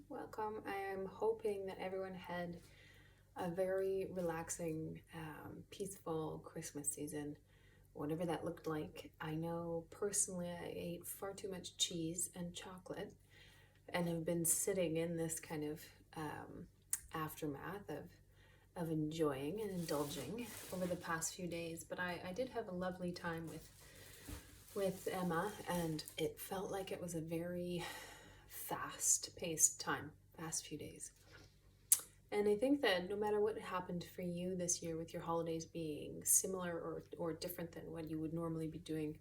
Welcome. I am hoping that everyone had a very relaxing, peaceful Christmas season, whatever that looked like. I know personally I ate far too much cheese and chocolate and have been sitting in this kind of aftermath of enjoying and indulging over the past few days. But I did have a lovely time with Emma, and it felt like it was a very fast-paced time, past few days. And I think that no matter what happened for you this year with your holidays being similar or different than what you would normally be doing,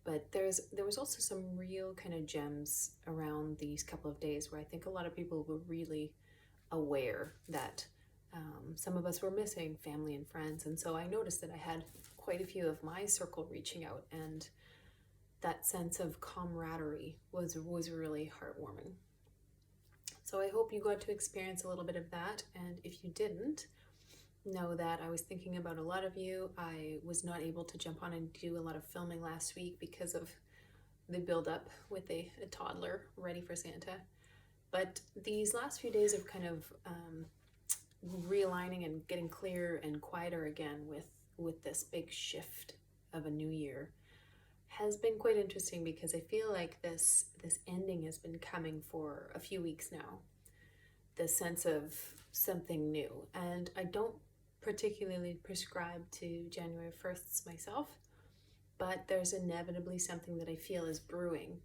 but there was also some real kind of gems around these couple of days where I think a lot of people were really aware that some of us were missing family and friends. And so I noticed that I had quite a few of my circle reaching out, and that sense of camaraderie was really heartwarming. So I hope you got to experience a little bit of that, and if you didn't, know that I was thinking about a lot of you. I was not able to jump on and do a lot of filming last week because of the build-up with a toddler ready for Santa. But these last few days of kind of realigning and getting clearer and quieter again with this big shift of a new year has been quite interesting, because I feel like this ending has been coming for a few weeks now. The sense of something new, and I don't particularly prescribe to January 1st myself, but there's inevitably something that I feel is brewing.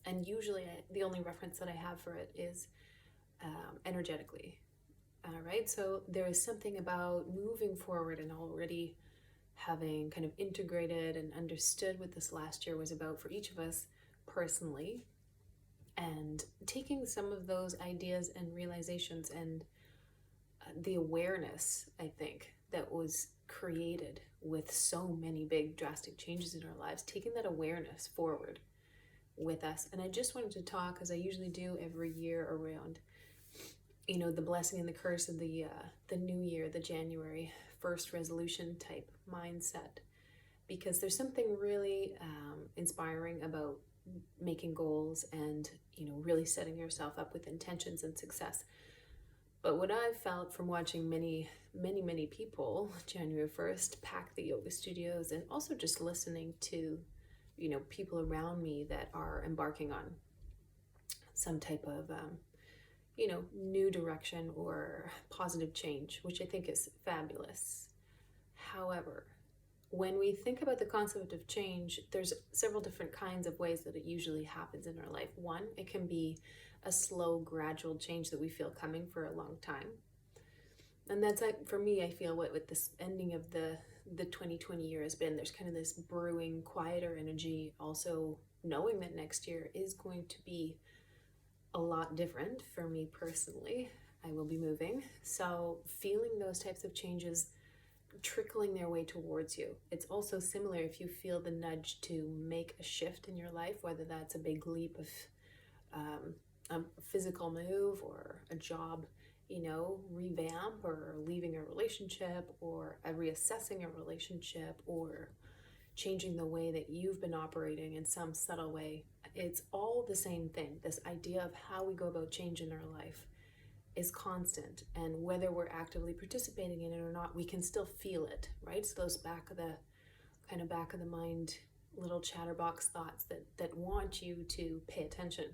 And usually the only reference that I have for it is energetically. Right? So there is something about moving forward and already having kind of integrated and understood what this last year was about for each of us personally, and taking some of those ideas and realizations and the awareness, I think, that was created with so many big drastic changes in our lives, taking that awareness forward with us. And I just wanted to talk, as I usually do every year, around the blessing and the curse of the new year, the January 1st resolution type mindset, because there's something really inspiring about making goals and really setting yourself up with intentions and success. But what I've felt from watching many people January 1st pack the yoga studios, and also just listening to people around me that are embarking on some type of new direction or positive change, which I think is fabulous. However, when we think about the concept of change, there's several different kinds of ways that it usually happens in our life. One, it can be a slow, gradual change that we feel coming for a long time. And that's, for me, I feel what with this ending of the 2020 year has been. There's kind of this brewing, quieter energy, also knowing that next year is going to be a lot different for me personally. I will be moving. So feeling those types of changes trickling their way towards you. It's also similar if you feel the nudge to make a shift in your life, whether that's a big leap of a physical move or a job, revamp, or leaving a relationship, or reassessing a relationship, or changing the way that you've been operating in some subtle way. It's all the same thing. This idea of how we go about change in our life is constant, and whether we're actively participating in it or not, we can still feel it, right? So those back of the mind little chatterbox thoughts that want you to pay attention.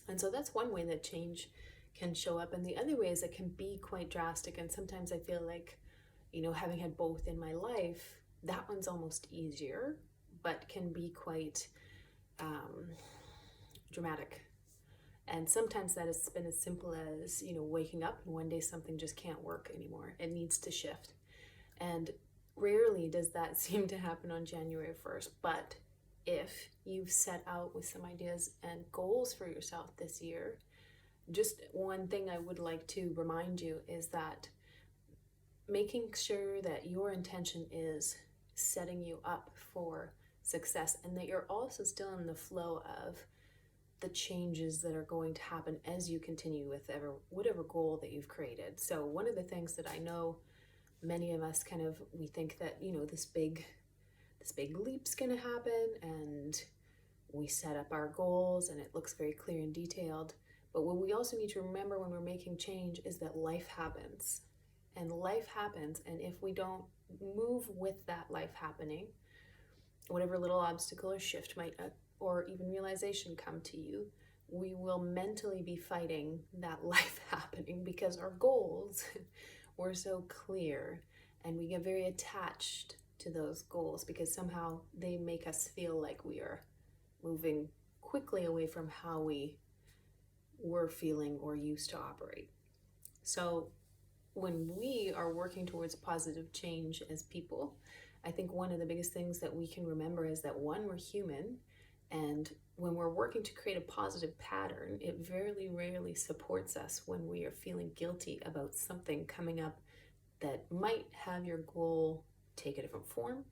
And so that's one way that change can show up. And the other way is it can be quite drastic. And sometimes I feel like, having had both in my life, that one's almost easier, but can be quite dramatic. And sometimes that has been as simple as, waking up and one day something just can't work anymore. It needs to shift. And rarely does that seem to happen on January 1st. But if you've set out with some ideas and goals for yourself this year, just one thing I would like to remind you is that making sure that your intention is setting you up for success, and that you're also still in the flow of the changes that are going to happen as you continue with whatever goal that you've created. So one of the things that I know many of us we think that, this big leap's going to happen, and we set up our goals and it looks very clear and detailed. But what we also need to remember when we're making change is that life happens. And life happens, and if we don't move with that life happening, whatever little obstacle or shift might, or even realization come to you, we will mentally be fighting that life happening because our goals were so clear, and we get very attached to those goals because somehow they make us feel like we are moving quickly away from how we were feeling or used to operate. So when we are working towards positive change as people, I think one of the biggest things that we can remember is that one, we're human, and when we're working to create a positive pattern, it very rarely supports us when we are feeling guilty about something coming up that might have your goal take a different form,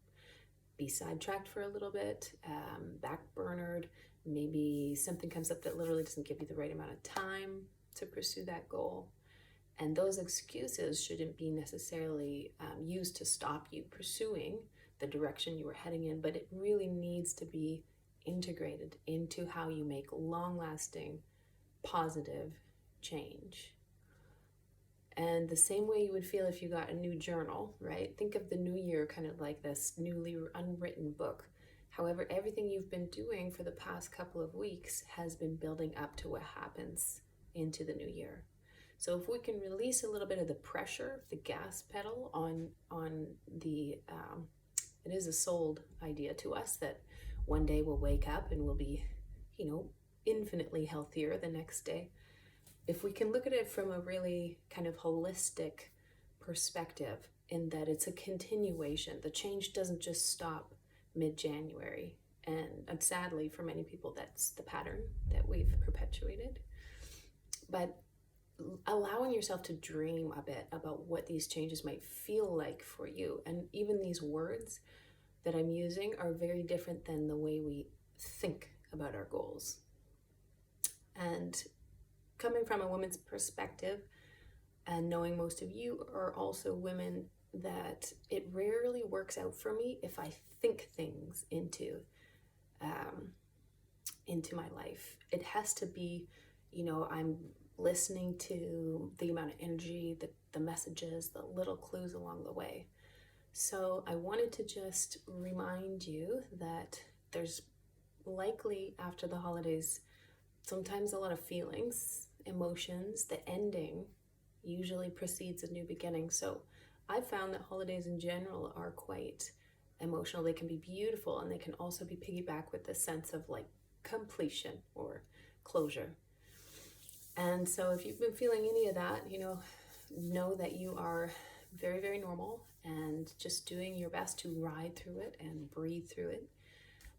be sidetracked for a little bit, backburnered. Maybe something comes up that literally doesn't give you the right amount of time to pursue that goal. And those excuses shouldn't be necessarily used to stop you pursuing the direction you were heading in, but it really needs to be integrated into how you make long-lasting, positive change. And the same way you would feel if you got a new journal, right? Think of the new year kind of like this newly unwritten book. However, everything you've been doing for the past couple of weeks has been building up to what happens into the new year. So if we can release a little bit of the pressure, the gas pedal on the, it is a sold idea to us that one day we'll wake up and we'll be, infinitely healthier the next day. If we can look at it from a really kind of holistic perspective, in that it's a continuation, the change doesn't just stop mid-January. And sadly, for many people, that's the pattern that we've perpetuated. But allowing yourself to dream a bit about what these changes might feel like for you. And even these words that I'm using are very different than the way we think about our goals. And coming from a woman's perspective, and knowing most of you are also women, that it rarely works out for me if I think things into my life. It has to be, I'm listening to the amount of energy, the messages, the little clues along the way. So I wanted to just remind you that there's likely, after the holidays, sometimes a lot of feelings, emotions. The ending usually precedes a new beginning. So I've found that holidays in general are quite emotional. They can be beautiful, and they can also be piggyback with the sense of like completion or closure. And so if you've been feeling any of that, know that you are very, very normal, and just doing your best to ride through it and breathe through it.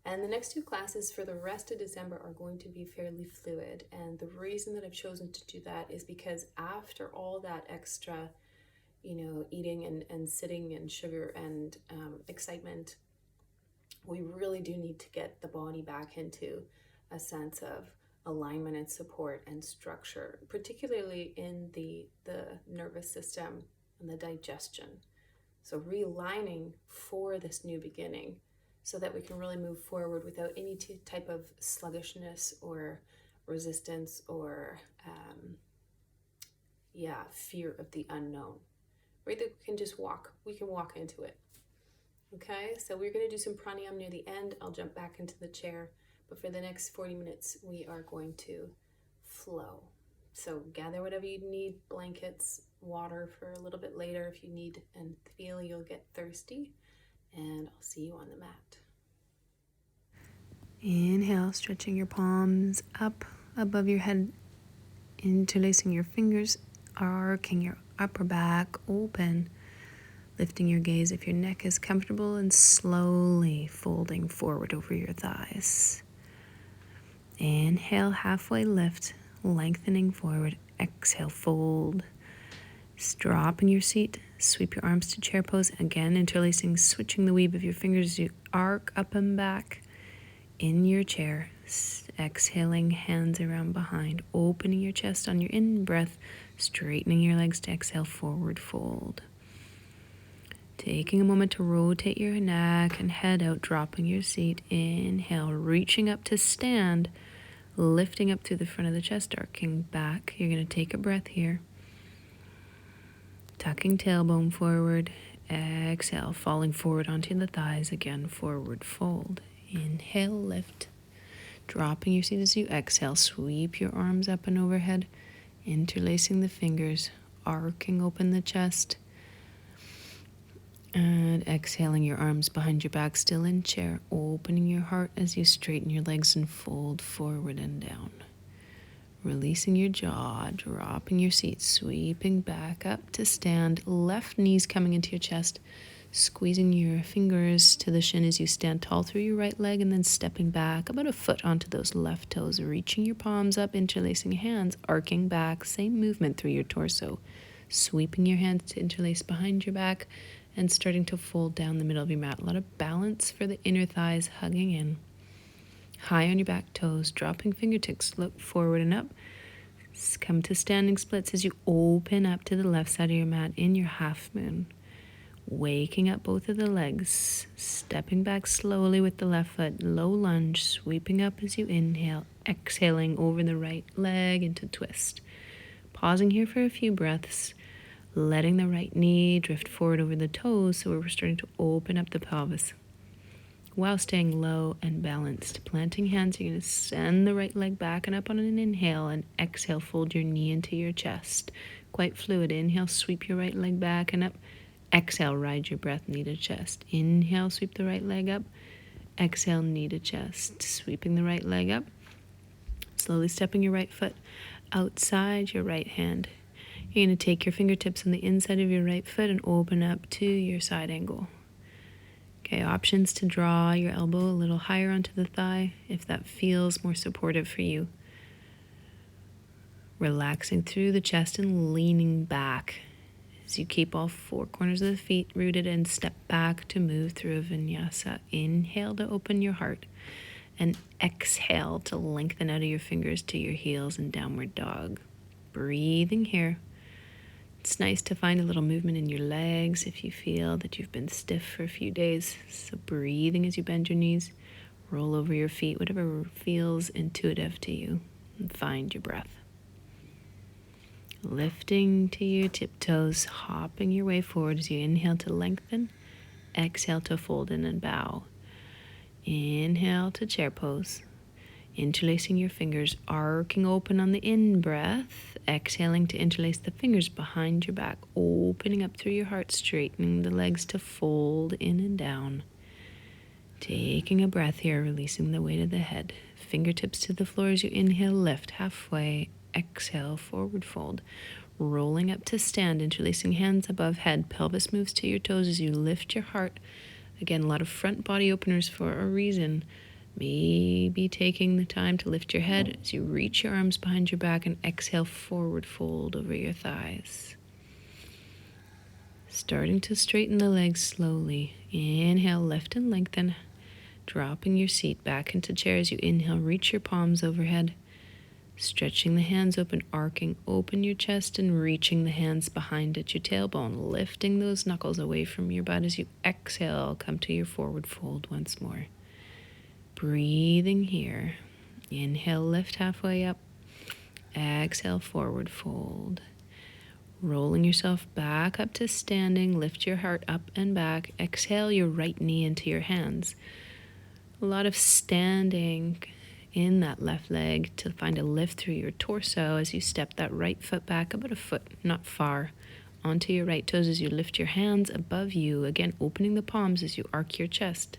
And the next two classes for the rest of December are going to be fairly fluid. And the reason that I've chosen to do that is because after all that extra, eating and sitting and sugar and excitement, we really do need to get the body back into a sense of alignment and support and structure, particularly in the nervous system and the digestion. So realigning for this new beginning so that we can really move forward without any type of sluggishness or resistance or fear of the unknown. Right? That we can walk into it. Okay, so we're going to do some pranayama near the end. I'll jump back into the chair. But for the next 40 minutes, we are going to flow. So gather whatever you need, blankets, water for a little bit later if you need and feel you'll get thirsty. And I'll see you on the mat. Inhale, stretching your palms up above your head, interlacing your fingers, arcing your upper back open, lifting your gaze if your neck is comfortable, and slowly folding forward over your thighs. Inhale, halfway lift, lengthening forward. Exhale, fold. Drop in your seat, sweep your arms to chair pose. Again, interlacing, switching the weave of your fingers as you arc up and back in your chair. Exhaling, hands around behind, opening your chest on your in-breath, straightening your legs to exhale, forward fold. Taking a moment to rotate your neck and head out, dropping your seat. Inhale, reaching up to stand. lifting up through the front of the chest, arcing back. You're going to take a breath here. Tucking tailbone forward. Exhale, falling forward onto the thighs again, forward fold. Inhale, lift. Dropping your seat as you exhale, sweep your arms up and overhead, interlacing the fingers, arcing open the chest. And exhaling your arms behind your back, still in chair, opening your heart as you straighten your legs and fold forward and down. Releasing your jaw, dropping your seat, sweeping back up to stand, left knees coming into your chest, squeezing your fingers to the shin as you stand tall through your right leg, and then stepping back about a foot onto those left toes, reaching your palms up, interlacing hands, arcing back, same movement through your torso, sweeping your hands to interlace behind your back, and starting to fold down the middle of your mat. A lot of balance for the inner thighs, hugging in. High on your back toes, dropping fingertips, look forward and up. Come to standing splits as you open up to the left side of your mat in your half moon. Waking up both of the legs, stepping back slowly with the left foot, low lunge, sweeping up as you inhale, exhaling over the right leg into twist. Pausing here for a few breaths. Letting the right knee drift forward over the toes, so we're starting to open up the pelvis while staying low and balanced. Planting hands, you're going to send the right leg back and up on an inhale, and exhale, fold your knee into your chest. Quite fluid. Inhale, sweep your right leg back and up. Exhale, ride your breath, knee to chest. Inhale, sweep the right leg up. Exhale, knee to chest. Sweeping the right leg up. Slowly stepping your right foot outside your right hand. You're going to take your fingertips on the inside of your right foot and open up to your side angle. Okay, options to draw your elbow a little higher onto the thigh if that feels more supportive for you. Relaxing through the chest and leaning back as you keep all four corners of the feet rooted, and step back to move through a vinyasa. Inhale to open your heart, and exhale to lengthen out of your fingers to your heels in downward dog. Breathing here. It's nice to find a little movement in your legs if you feel that you've been stiff for a few days. So breathing as you bend your knees, roll over your feet, whatever feels intuitive to you, and find your breath. Lifting to your tiptoes, hopping your way forward as you inhale to lengthen, exhale to fold in and bow. Inhale to chair pose. Interlacing your fingers, arcing open on the in-breath, exhaling to interlace the fingers behind your back, opening up through your heart, straightening the legs to fold in and down. Taking a breath here, releasing the weight of the head. Fingertips to the floor as you inhale, lift halfway, exhale, forward fold. Rolling up to stand, interlacing hands above head, pelvis moves to your toes as you lift your heart. Again, a lot of front body openers for a reason. Maybe taking the time to lift your head as you reach your arms behind your back and exhale, forward fold over your thighs. Starting to straighten the legs slowly. Inhale, lift and lengthen. Dropping your seat back into chair as you inhale, reach your palms overhead. Stretching the hands open, arcing open your chest and reaching the hands behind at your tailbone. Lifting those knuckles away from your butt as you exhale, come to your forward fold once more. Breathing here. Inhale, lift halfway up. Exhale, forward fold. Rolling yourself back up to standing. Lift your heart up and back. Exhale your right knee into your hands. A lot of standing in that left leg to find a lift through your torso as you step that right foot back about a foot, not far, onto your right toes as you lift your hands above you. Again, opening the palms as you arc your chest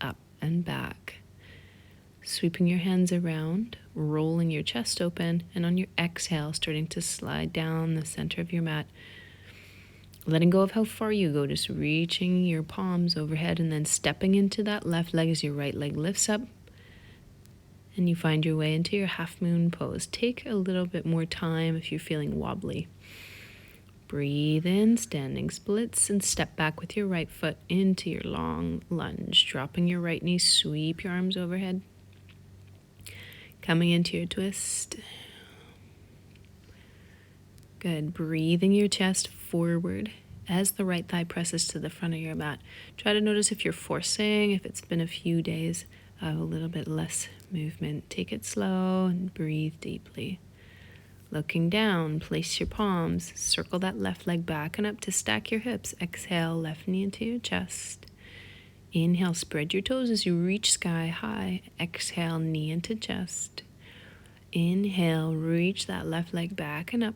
up and back. Sweeping your hands around, rolling your chest open, and on your exhale, starting to slide down the center of your mat. Letting go of how far you go, just reaching your palms overhead and then stepping into that left leg as your right leg lifts up. And you find your way into your half moon pose. Take a little bit more time if you're feeling wobbly. Breathe in, standing splits, and step back with your right foot into your long lunge. Dropping your right knee, sweep your arms overhead. Coming into your twist. Good. Breathing your chest forward as the right thigh presses to the front of your mat. Try to notice if you're forcing, if it's been a few days of a little bit less movement. Take it slow and breathe deeply. Looking down, place your palms, circle that left leg back and up to stack your hips. Exhale, left knee into your chest. Inhale, spread your toes as you reach sky high. Exhale, knee into chest. Inhale, reach that left leg back and up.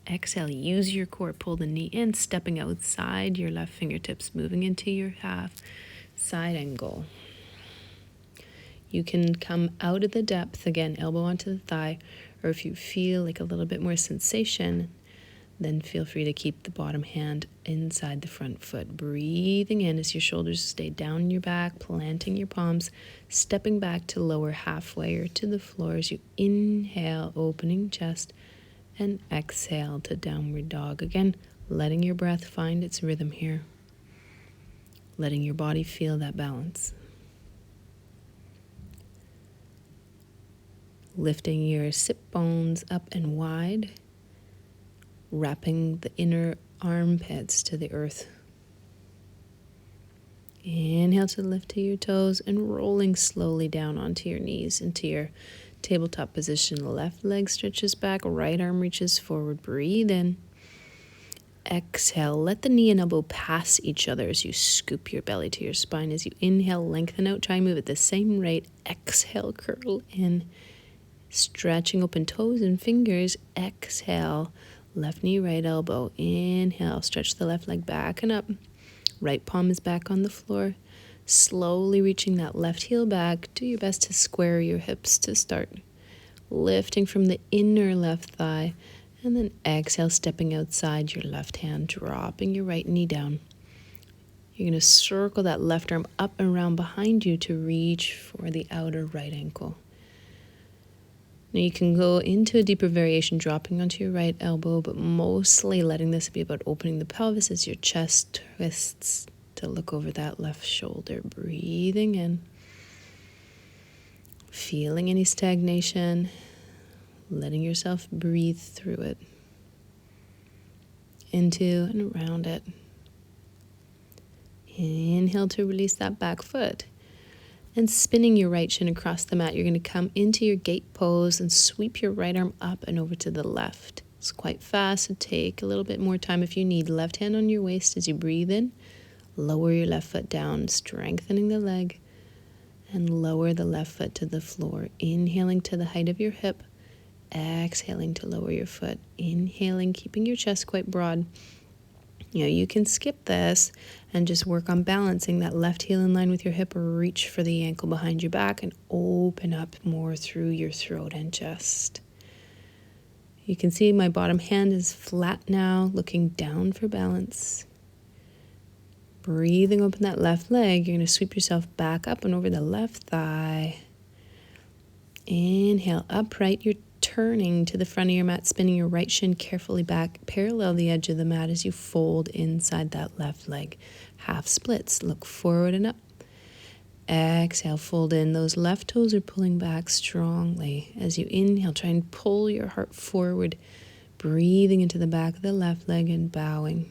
Exhale, use your core, pull the knee in, stepping outside your left fingertips, moving into your half side angle. You can come out of the depth, again, elbow onto the thigh, or if you feel like a little bit more sensation, then feel free to keep the bottom hand inside the front foot. Breathing in as your shoulders stay down your back, planting your palms, stepping back to lower halfway or to the floor as you inhale, opening chest, and exhale to downward dog. Again, letting your breath find its rhythm here. Letting your body feel that balance. Lifting your sit bones up and wide, wrapping the inner armpits to the earth. Inhale to lift to your toes and rolling slowly down onto your knees into your tabletop position. Left leg stretches back, right arm reaches forward. Breathe in. Exhale, let the knee and elbow pass each other as you scoop your belly to your spine. As you inhale, lengthen out, try and move at the same rate. Exhale, curl in. Stretching open toes and fingers. Exhale, left knee, right elbow. Inhale, stretch the left leg back and up. Right palm is back on the floor. Slowly reaching that left heel back. Do your best to square your hips to start. Lifting from the inner left thigh. And then exhale, stepping outside your left hand, dropping your right knee down. You're going to circle that left arm up and around behind you to reach for the outer right ankle. Now you can go into a deeper variation, dropping onto your right elbow, but mostly letting this be about opening the pelvis as your chest twists to look over that left shoulder. Breathing in. Feeling any stagnation. Letting yourself breathe through it. Into and around it. Inhale to release that back foot. And spinning your right shin across the mat, you're going to come into your gate pose and sweep your right arm up and over to the left. It's quite fast, so take a little bit more time if you need. Left hand on your waist as you breathe in. Lower your left foot down, strengthening the leg. And lower the left foot to the floor. Inhaling to the height of your hip. Exhaling to lower your foot. Inhaling, keeping your chest quite broad. You can skip this and just work on balancing that left heel in line with your hip, or reach for the ankle behind your back and open up more through your throat and chest. You can see my bottom hand is flat now, looking down for balance. Breathing open that left leg, you're going to sweep yourself back up and over the left thigh. Inhale, upright, you're turning to the front of your mat, spinning your right shin carefully back, parallel the edge of the mat as you fold inside that left leg. Half splits, look forward and up. Exhale, fold in. Those left toes are pulling back strongly. As you inhale, try and pull your heart forward, breathing into the back of the left leg and bowing.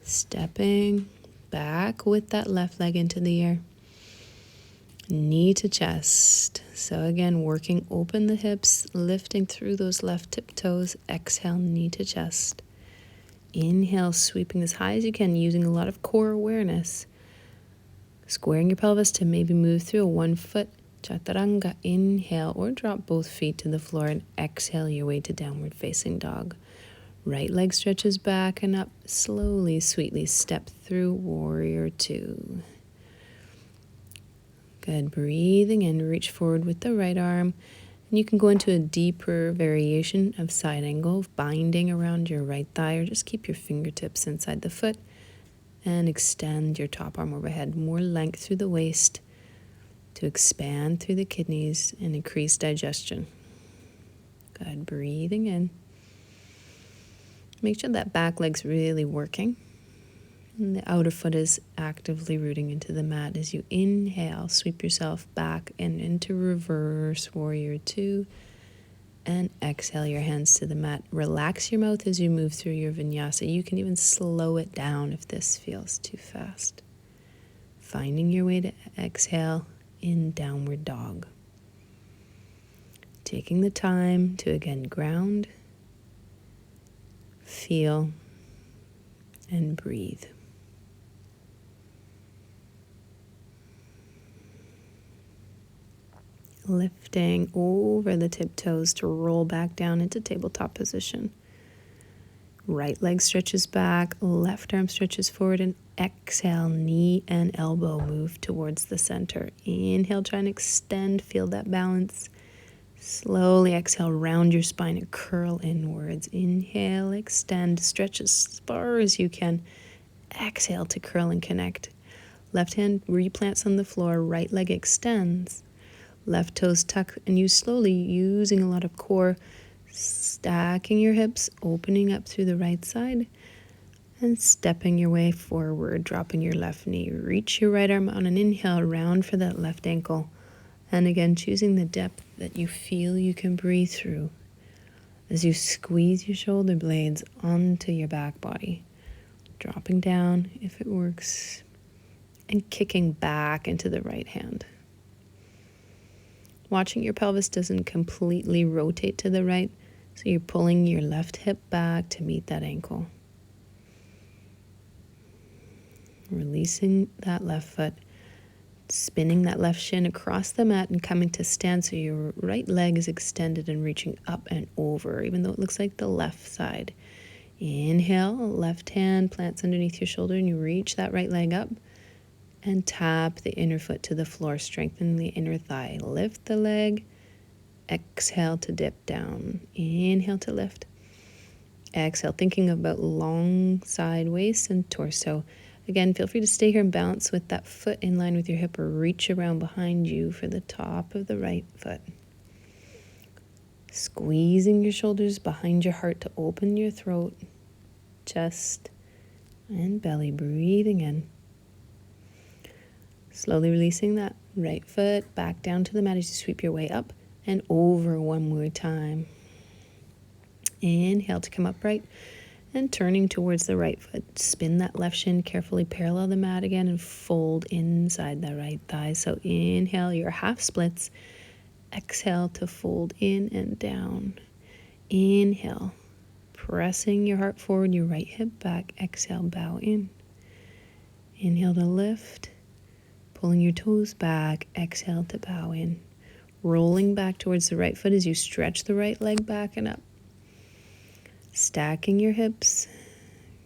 Stepping back with that left leg into the air. Knee to chest. So again, working open the hips, lifting through those left tip toes. Exhale, knee to chest. Inhale, sweeping as high as you can, using a lot of core awareness. Squaring your pelvis to maybe move through a 1-foot chaturanga. Inhale, or drop both feet to the floor and exhale your way to downward facing dog. Right leg stretches back and up. Slowly, sweetly step through warrior 2. Good. Breathing in, reach forward with the right arm. And you can go into a deeper variation of side angle, binding around your right thigh, or just keep your fingertips inside the foot and extend your top arm overhead. More length through the waist to expand through the kidneys and increase digestion. Good. Breathing in. Make sure that back leg's really working. And the outer foot is actively rooting into the mat. As you inhale, sweep yourself back and into reverse warrior 2. And exhale your hands to the mat. Relax your mouth as you move through your vinyasa. You can even slow it down if this feels too fast. Finding your way to exhale in downward dog. Taking the time to again ground, feel, and breathe. Lifting over the tiptoes to roll back down into tabletop position. Right leg stretches back, left arm stretches forward, and exhale, knee and elbow move towards the center. Inhale, try and extend, feel that balance. Slowly exhale, round your spine and curl inwards. Inhale, extend, stretch as far as you can. Exhale to curl and connect. Left hand replants on the floor, right leg extends. Left toes tuck, and you slowly, using a lot of core, stacking your hips, opening up through the right side, and stepping your way forward, dropping your left knee. Reach your right arm on an inhale, round for that left ankle. And again, choosing the depth that you feel you can breathe through as you squeeze your shoulder blades onto your back body. Dropping down if it works, and kicking back into the right hand. Watching your pelvis doesn't completely rotate to the right, so you're pulling your left hip back to meet that ankle. Releasing that left foot, spinning that left shin across the mat and coming to stand so your right leg is extended and reaching up and over, even though it looks like the left side. Inhale, left hand plants underneath your shoulder and you reach that right leg up and tap the inner foot to the floor, strengthening the inner thigh. Lift the leg, exhale to dip down. Inhale to lift. Exhale, thinking about long side waist and torso. Again, feel free to stay here and bounce with that foot in line with your hip or reach around behind you for the top of the right foot. Squeezing your shoulders behind your heart to open your throat, chest, and belly. Breathing in. Slowly releasing that right foot back down to the mat as you sweep your way up and over one more time. Inhale to come upright and turning towards the right foot. Spin that left shin, carefully parallel the mat again and fold inside the right thigh. So inhale your half splits. Exhale to fold in and down. Inhale, pressing your heart forward, your right hip back. Exhale, bow in. Inhale to lift. Pulling your toes back, exhale to bow in. Rolling back towards the right foot as you stretch the right leg back and up. Stacking your hips.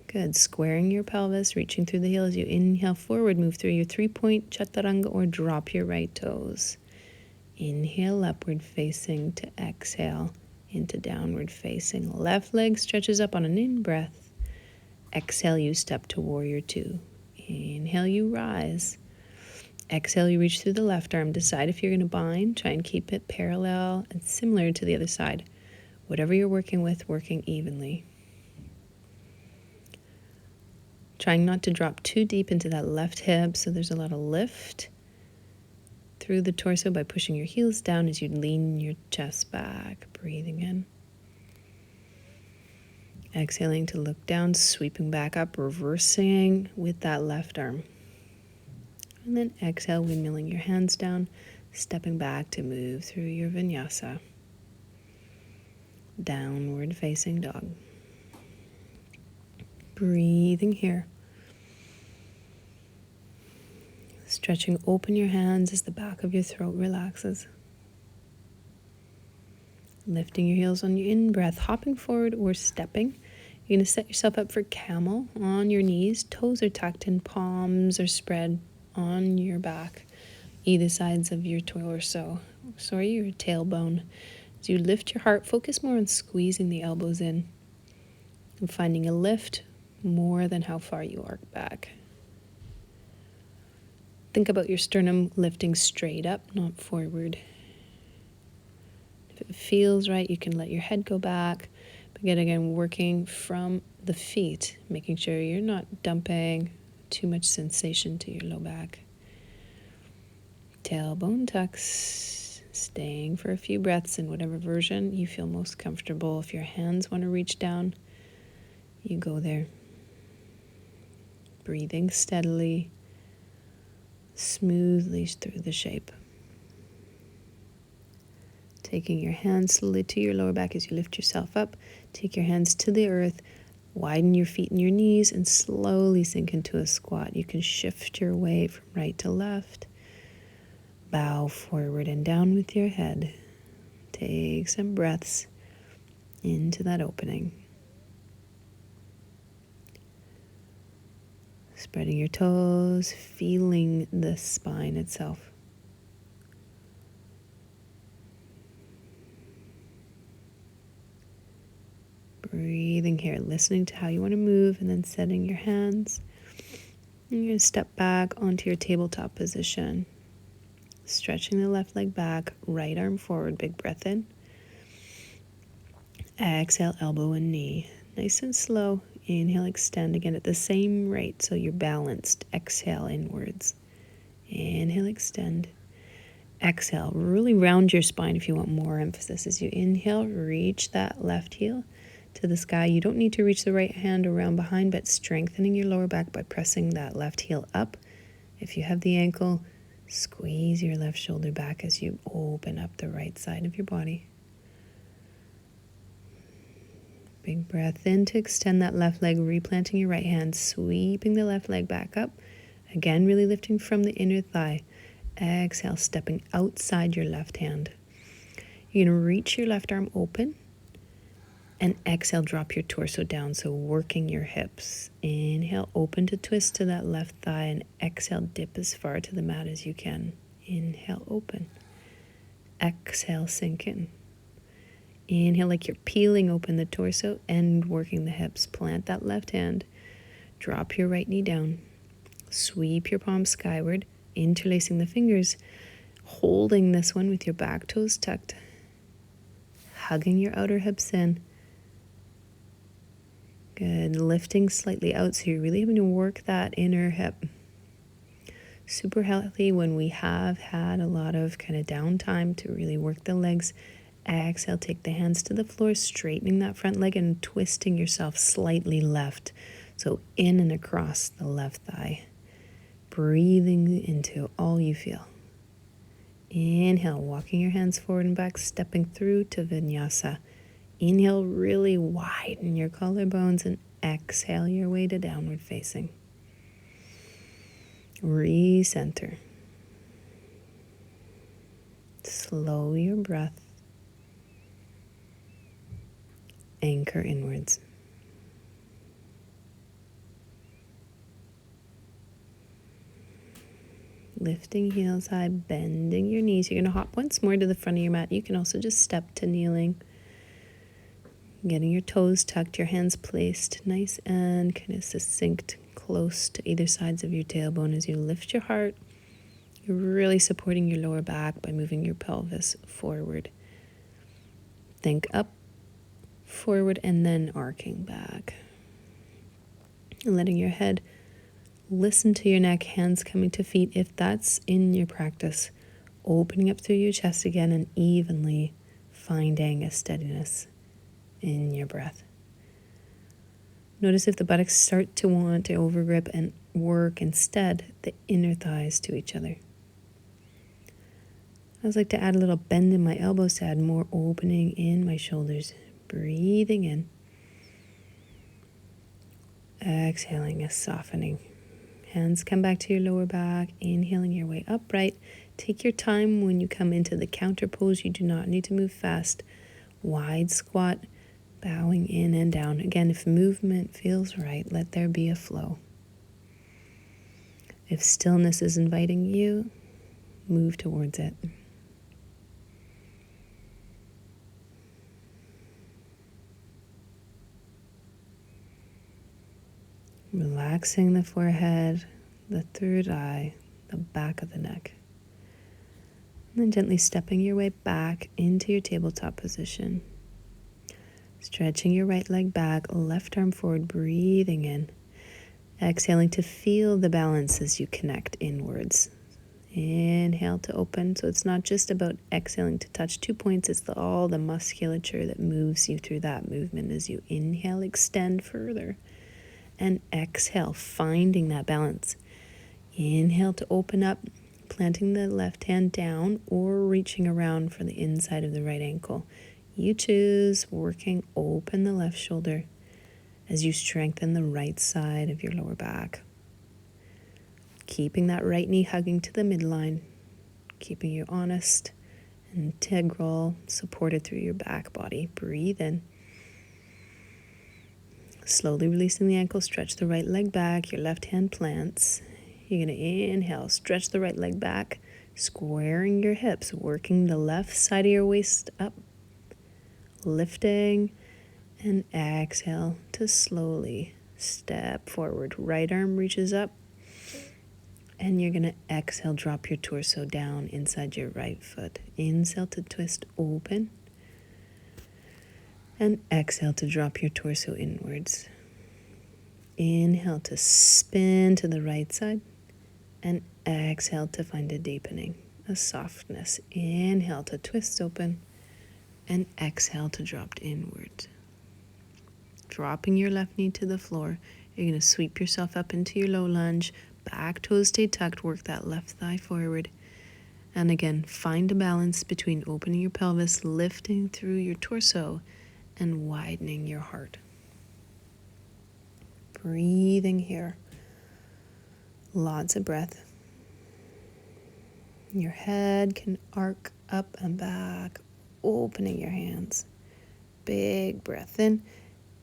Good. Squaring your pelvis, reaching through the heel as you inhale forward, move through your 3-point chaturanga or drop your right toes. Inhale upward facing to exhale into downward facing. Left leg stretches up on an in-breath. Exhale, you step to warrior 2. Inhale, you rise. Exhale, you reach through the left arm. Decide if you're going to bind. Try and keep it parallel and similar to the other side. Whatever you're working with, working evenly. Trying not to drop too deep into that left hip, so there's a lot of lift through the torso by pushing your heels down as you lean your chest back. Breathing in. Exhaling to look down, sweeping back up, reversing with that left arm. And then exhale, windmilling your hands down, stepping back to move through your vinyasa. Downward facing dog. Breathing here. Stretching open your hands as the back of your throat relaxes. Lifting your heels on your in-breath, hopping forward or stepping. You're going to set yourself up for camel on your knees. Toes are tucked in, palms are spread on your back, either sides of your torso. Your tailbone. As you lift your heart, focus more on squeezing the elbows in and finding a lift more than how far you arc back. Think about your sternum lifting straight up, not forward. If it feels right, you can let your head go back. But again, working from the feet, making sure you're not dumping too much sensation to your low back. Tailbone tucks, staying for a few breaths in whatever version you feel most comfortable. If your hands want to reach down, you go there. Breathing steadily, smoothly through the shape. Taking your hands slowly to your lower back as you lift yourself up. Take your hands to the earth. Widen your feet and your knees and slowly sink into a squat. You can shift your weight from right to left. Bow forward and down with your head. Take some breaths into that opening. Spreading your toes, feeling the spine itself. Breathing here, listening to how you want to move, and then setting your hands. And you're going to step back onto your tabletop position. Stretching the left leg back, right arm forward, big breath in. Exhale, elbow and knee. Nice and slow. Inhale, extend again at the same rate so you're balanced. Exhale inwards. Inhale, extend. Exhale, really round your spine if you want more emphasis. As you inhale, reach that left heel to the sky. You don't need to reach the right hand around behind, but strengthening your lower back by pressing that left heel up. If you have the ankle, squeeze your left shoulder back as you open up the right side of your body. Big breath in to extend that left leg, replanting your right hand, sweeping the left leg back up. Again, really lifting from the inner thigh. Exhale, stepping outside your left hand. You're going to reach your left arm open and exhale, drop your torso down, so working your hips. Inhale, open to twist to that left thigh, and exhale, dip as far to the mat as you can. Inhale, open. Exhale, sink in. Inhale like you're peeling open the torso and working the hips. Plant that left hand. Drop your right knee down. Sweep your palms skyward, interlacing the fingers, holding this one with your back toes tucked, hugging your outer hips in. Good. Lifting slightly out, so you're really having to work that inner hip. Super healthy when we have had a lot of kind of downtime to really work the legs. Exhale, take the hands to the floor, straightening that front leg and twisting yourself slightly left. So in and across the left thigh. Breathing into all you feel. Inhale, walking your hands forward and back, stepping through to Vinyasa. Inhale, really widen your collarbones, and exhale your way to downward facing. Recenter. Slow your breath. Anchor inwards. Lifting heels high, bending your knees. You're going to hop once more to the front of your mat. You can also just step to kneeling. Getting your toes tucked, your hands placed nice and kind of succinct, close to either sides of your tailbone. As you lift your heart, you're really supporting your lower back by moving your pelvis forward. Think up, forward, and then arcing back. And letting your head listen to your neck, hands coming to feet if that's in your practice. Opening up through your chest again and evenly finding a steadiness in your breath. Notice if the buttocks start to want to overgrip and work instead the inner thighs to each other. I always like to add a little bend in my elbows to add more opening in my shoulders. Breathing in. Exhaling, a softening. Hands come back to your lower back, inhaling your way upright. Take your time when you come into the counter pose. You do not need to move fast. Wide squat, bowing in and down. Again, if movement feels right, let there be a flow. If stillness is inviting you, move towards it. Relaxing the forehead, the third eye, the back of the neck. And then gently stepping your way back into your tabletop position. Stretching your right leg back, left arm forward, breathing in. Exhaling to feel the balance as you connect inwards. Inhale to open. So it's not just about exhaling to touch 2 points. It's all the musculature that moves you through that movement. As you inhale, extend further. And exhale, finding that balance. Inhale to open up, planting the left hand down or reaching around for the inside of the right ankle. You choose, working open the left shoulder as you strengthen the right side of your lower back. Keeping that right knee hugging to the midline, keeping you honest, integral, supported through your back body. Breathe in. Slowly releasing the ankle, stretch the right leg back, your left hand plants. You're going to inhale, stretch the right leg back, squaring your hips, working the left side of your waist up, lifting, and exhale to slowly step forward. Right arm reaches up, and you're going to exhale, drop your torso down inside your right foot. Inhale to twist open, and exhale to drop your torso inwards. Inhale to spin to the right side, and exhale to find a deepening, a softness. Inhale to twist open, and exhale to drop inward. Dropping your left knee to the floor, you're going to sweep yourself up into your low lunge. Back toes stay tucked, work that left thigh forward. And again, find a balance between opening your pelvis, lifting through your torso, and widening your heart. Breathing here. Lots of breath. Your head can arc up and back, opening your hands. Big breath in,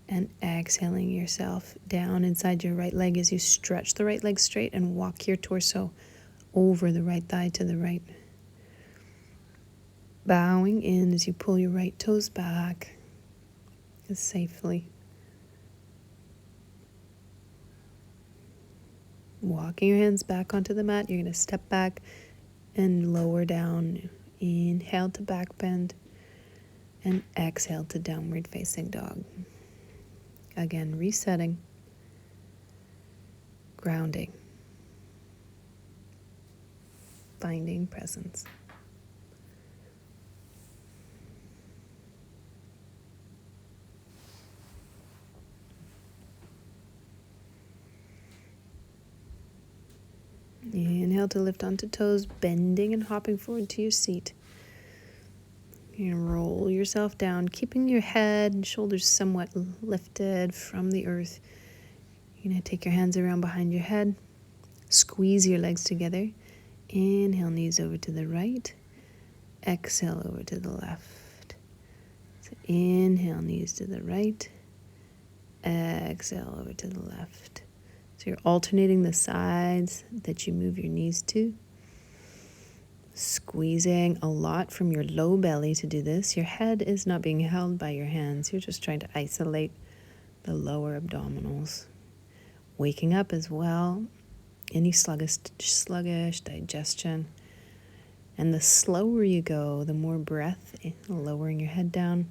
and exhaling yourself down inside your right leg as you stretch the right leg straight and walk your torso over the right thigh to the right. Bowing in as you pull your right toes back as safely. Walking your hands back onto the mat, you're going to step back and lower down. Inhale to back bend, and exhale to downward facing dog. Again, resetting, grounding, finding presence. Inhale to lift onto toes, bending and hopping forward to your seat. You're going to roll yourself down, keeping your head and shoulders somewhat lifted from the earth. You're going to take your hands around behind your head, squeeze your legs together. Inhale, knees over to the right. Exhale, over to the left. So inhale, knees to the right. Exhale, over to the left. So you're alternating the sides that you move your knees to. Squeezing a lot from your low belly to do this. Your head is not being held by your hands. You're just trying to isolate the lower abdominals. Waking up as well. Any sluggish digestion. And the slower you go, the more breath, lowering your head down,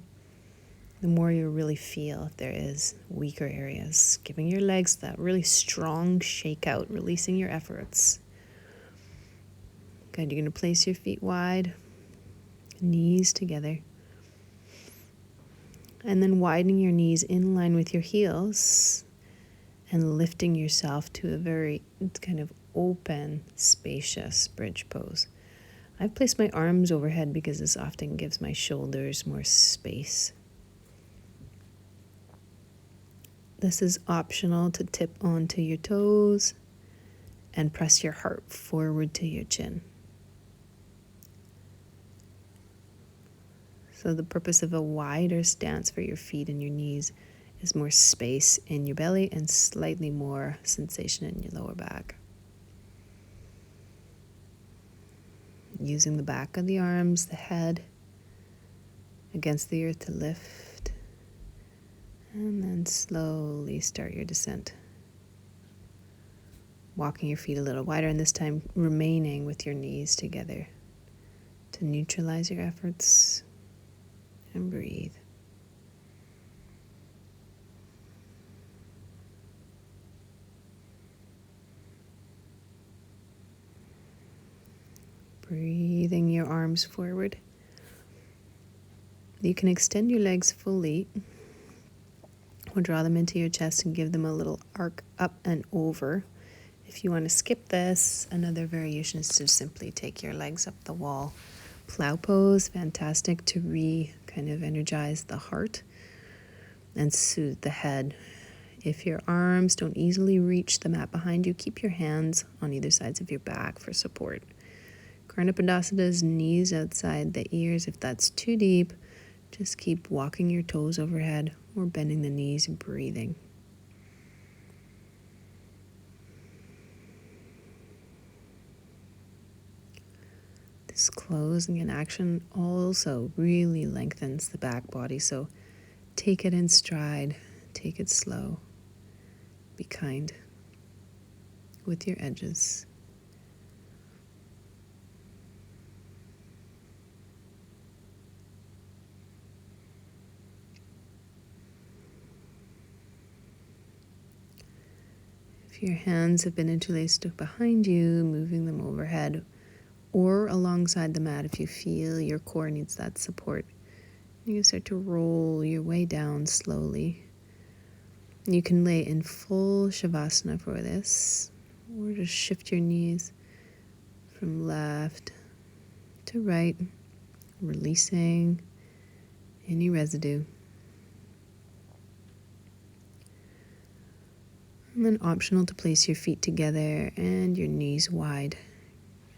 the more you really feel if there is weaker areas. Giving your legs that really strong shake out, releasing your efforts. Good, you're going to place your feet wide, knees together. And then widening your knees in line with your heels and lifting yourself to a very kind of open, spacious bridge pose. I've placed my arms overhead because this often gives my shoulders more space. This is optional to tip onto your toes and press your heart forward to your chin. So the purpose of a wider stance for your feet and your knees is more space in your belly and slightly more sensation in your lower back. Using the back of the arms, the head against the earth to lift, and then slowly start your descent. Walking your feet a little wider, and this time remaining with your knees together to neutralize your efforts, and breathe. Breathing your arms forward. You can extend your legs fully or draw them into your chest and give them a little arc up and over If you want to skip this, another variation is to simply take your legs up the wall. Plow pose, fantastic to kind of energize the heart and soothe the head. If your arms don't easily reach the mat behind you, keep your hands on either sides of your back for support. Karnapadasana is knees outside the ears. If that's too deep, just keep walking your toes overhead or bending the knees and breathing. This closing in action also really lengthens the back body, so take it in stride, take it slow, be kind with your edges. If your hands have been interlaced behind you, moving them overhead or alongside the mat if you feel your core needs that support. You can start to roll your way down slowly. You can lay in full Shavasana for this, or just shift your knees from left to right, releasing any residue. And then optional to place your feet together and your knees wide.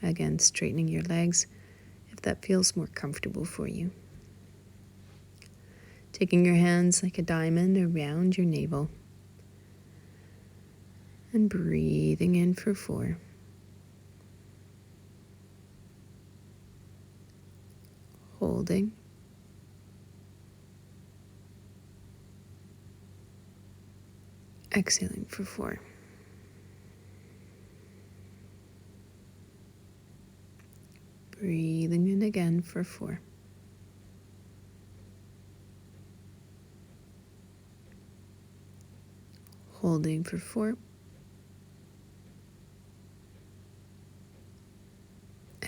Again, straightening your legs if that feels more comfortable for you. Taking your hands like a diamond around your navel. And breathing in for 4. Holding. Exhaling for 4. Breathing in again for 4. Holding for 4.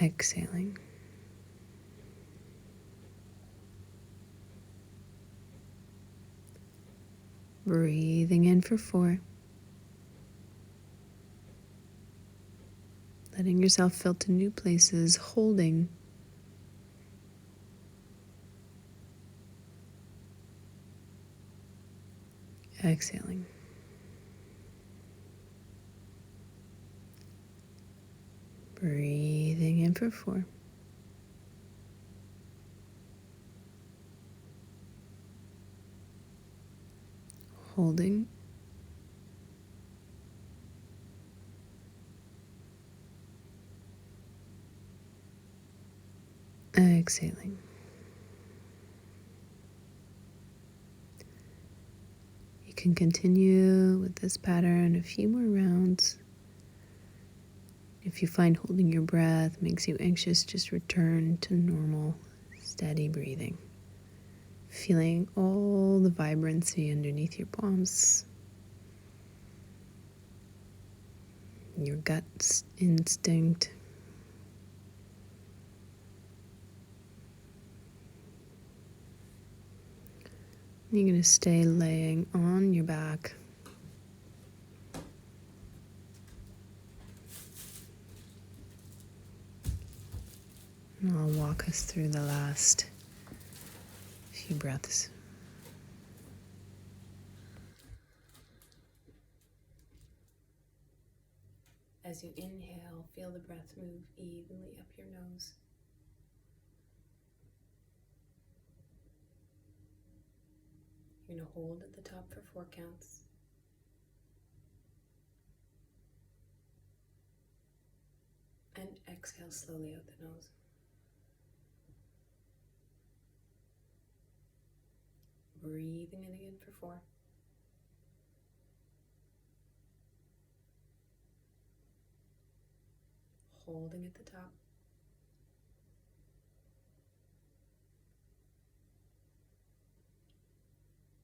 Exhaling. Breathing in for 4. Letting yourself fill to new places, holding. Exhaling. Breathing in for 4. Holding. Exhaling. You can continue with this pattern a few more rounds. If you find holding your breath makes you anxious, just return to normal, steady breathing. Feeling all the vibrancy underneath your palms. Your gut instinct. You're going to stay laying on your back. And I'll walk us through the last few breaths. As you inhale, feel the breath move evenly up your nose. You're going to hold at the top for 4 counts. And exhale slowly out the nose. Breathing in again for 4. Holding at the top.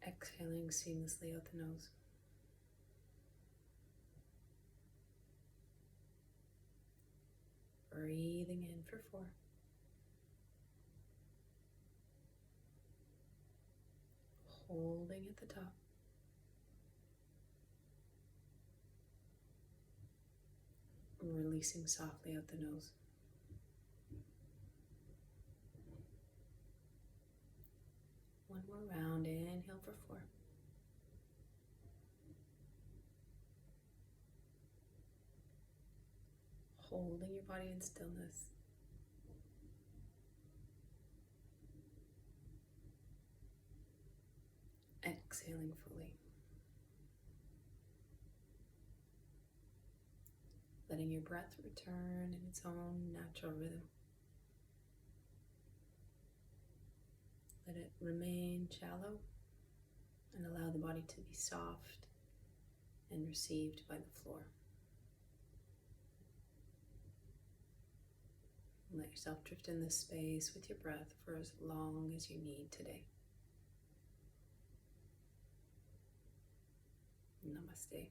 Exhaling seamlessly out the nose. Breathing in for 4. Holding at the top. releasing softly out the nose. One more round, inhale for 4. Holding your body in stillness. Exhaling fully. Letting your breath return in its own natural rhythm. Let it remain shallow and allow the body to be soft and received by the floor. Let yourself drift in this space with your breath for as long as you need today. Namaste.